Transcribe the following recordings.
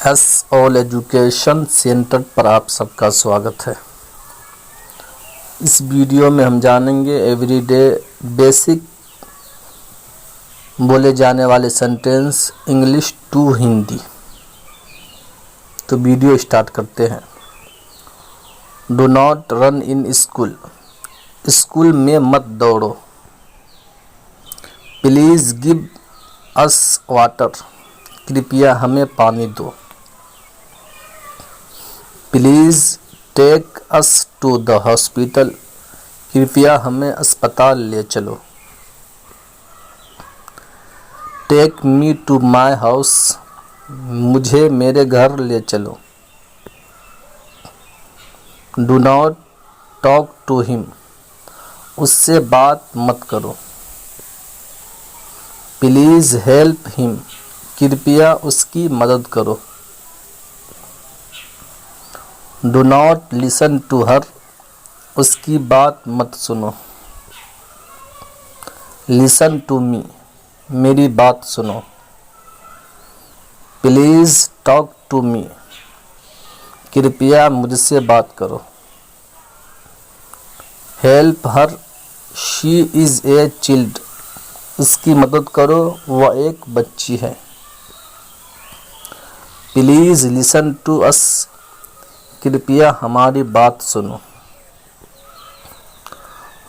S all education centre पर आप सबका स्वागत है। इस वीडियो में हम जानेंगे एवरीडे बेसिक बोले जाने वाले सेंटेंस इंग्लिश टू हिंदी। तो वीडियो स्टार्ट करते हैं। Do not run in school, school में मत दौड़ो। प्लीज़ गिव अस वाटर, कृपया हमें पानी दो। Please take us to the hospital, कृपया हमें अस्पताल ले चलो। Take me to my house, मुझे मेरे घर ले चलो। Do not talk to him, उससे बात मत करो। प्लीज़ हेल्प हिम, कृपया उसकी मदद करो। Do not listen to her, उसकी बात मत सुनो। लिसन टू मी, मेरी बात सुनो। प्लीज़ टॉक टू मी, कृपया मुझसे बात करो। Help her, she is a chilled, उसकी मदद करो, वह एक बच्ची है। प्लीज़ लिसन टू अस, कृपया हमारी बात सुनो।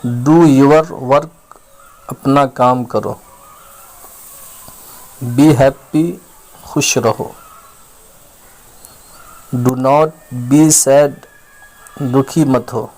डू योर वर्क, अपना काम करो। बी हैप्पी, खुश रहो। डू नॉट बी सैड, दुखी मत हो।